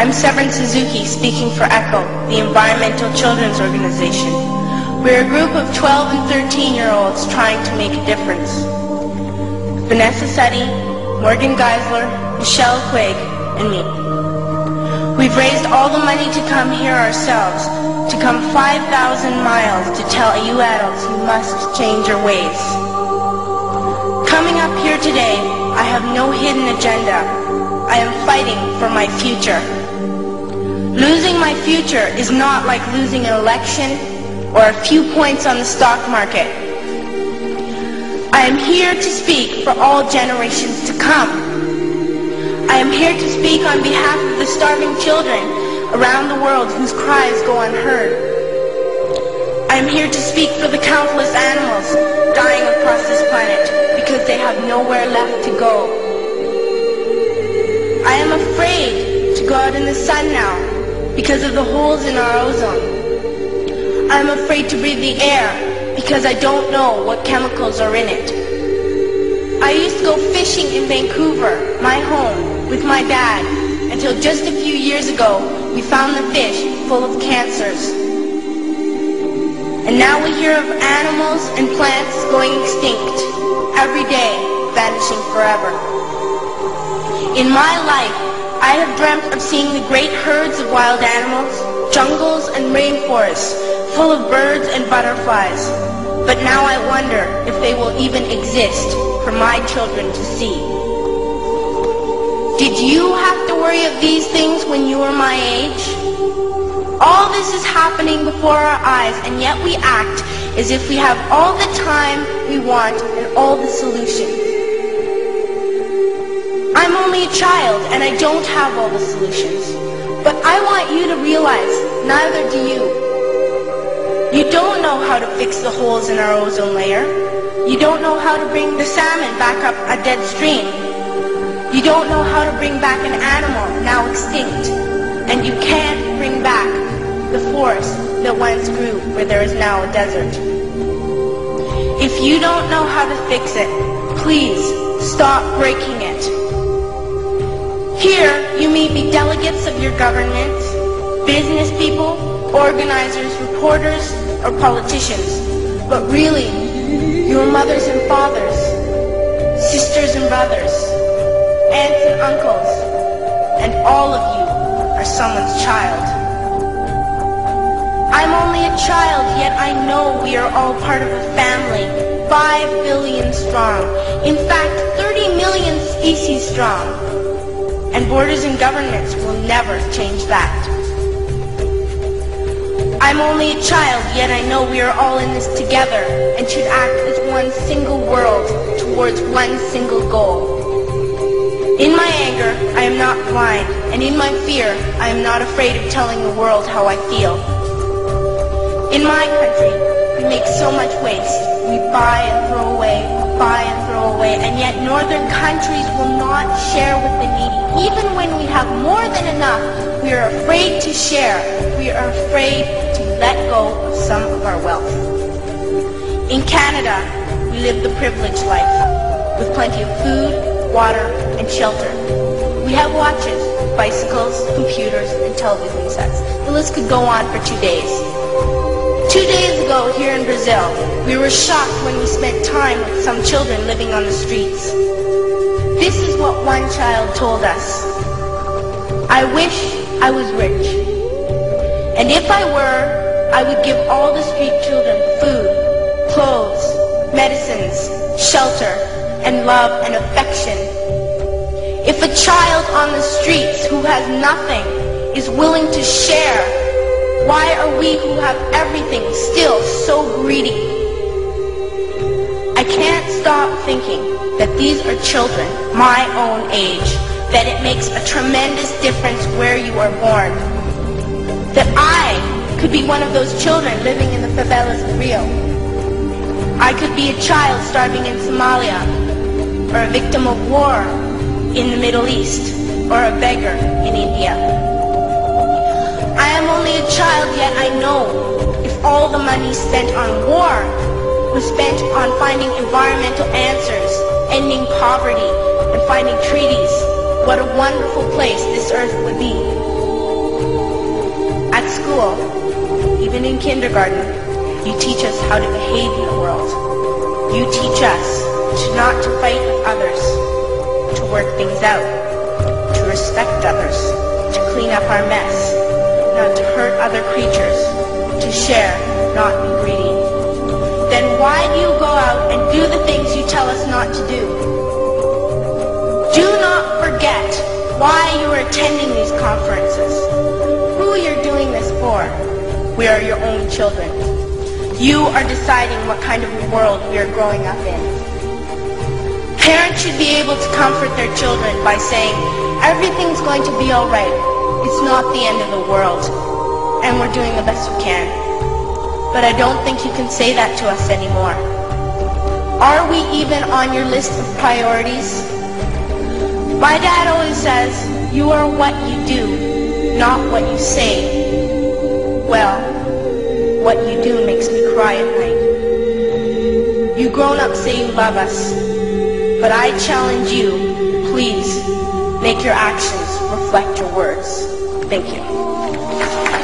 I'm Severn Suzuki, speaking for ECHO, the Environmental Children's Organization. We're a group of 12 and 13-year-olds trying to make a difference. Vanessa Seti, Morgan Geisler, Michelle Quigg, and me. We've raised all the money to come here ourselves, to come 5,000 miles to tell you adults you must change your ways. Coming up here today, I have no hidden agenda. I am fighting for my future. Losing my future is not like losing an election or a few points on the stock market. I am here to speak for all generations to come. I am here to speak on behalf of the starving children around the world whose cries go unheard. I am here to speak for the countless animals dying across this planet because they have nowhere left to go. I am afraid to go out in the sun now because of the holes in our ozone. I am afraid to breathe the air because I don't know what chemicals are in it. I used to go fishing in Vancouver, my home, with my dad, until just a few years ago we found the fish full of cancers. And now we hear of animals and plants going extinct, every day vanishing forever. In my life, I have dreamt of seeing the great herds of wild animals, jungles and rainforests, full of birds and butterflies. But now I wonder if they will even exist for my children to see. Did you have to worry of these things when you were my age? All this is happening before our eyes, and yet we act as if we have all the time we want and all the solutions. I'm only a child, and I don't have all the solutions. But I want you to realize, neither do you. You don't know how to fix the holes in our ozone layer. You don't know how to bring the salmon back up a dead stream. You don't know how to bring back an animal now extinct. And you can't bring back the forest that once grew where there is now a desert. If you don't know how to fix it, please stop breaking it. Here, you may be delegates of your governments, business people, organizers, reporters, or politicians, but really, your mothers and fathers, sisters and brothers, aunts and uncles, and all of you are someone's child. I'm only a child, yet I know we are all part of a family, 5 billion strong, in fact 30 million species strong, and borders and governments will never change that. I'm only a child, yet I know we are all in this together and should act as one single world towards one single goal. In my anger, I am not blind, and in my fear, I am not afraid of telling the world how I feel. In my country, we make so much waste. We buy and throw away, and yet northern countries will not share with the needy. Even when we have more than enough, we are afraid to share. We are afraid to let go of some of our wealth. In Canada, we live the privileged life, with plenty of food, water, and shelter. We have watches, bicycles, computers, and television sets. The list could go on for 2 days. 2 days ago, here in Brazil, we were shocked when we spent time with some children living on the streets. This is what one child told us. I wish I was rich. And if I were, I would give all the street children food, clothes, medicines, shelter, and love and affection. If a child on the streets who has nothing is willing to share, why are we who have everything still so greedy? I can't stop thinking that these are children my own age, that it makes a tremendous difference where you are born. That I could be one of those children living in the favelas of Rio. I could be a child starving in Somalia, or a victim of war in the Middle East, or a beggar in India. I am only a child, yet I know if all the money spent on war was spent on finding environmental answers, ending poverty, and finding treaties, what a wonderful place this earth would be. school, even in kindergarten, you teach us how to behave in the world. You teach us not to fight with others, to work things out, to respect others, to clean up our mess, not to hurt other creatures, to share, not be greedy. Then why do you go out and do the things you tell us not to do? Do not forget why you are attending these conferences, who you're doing this for. We are your own children. You are deciding what kind of world we are growing up in. Parents should be able to comfort their children by saying, everything's going to be all right. It's not the end of the world, and we're doing the best we can. But I don't think you can say that to us anymore. Are we even on your list of priorities? My dad always says, you are what you do, not what you say. Well, what you do makes me cry at night. You grown-ups say you love us, but I challenge you, please, make your actions reflect your words. Thank you.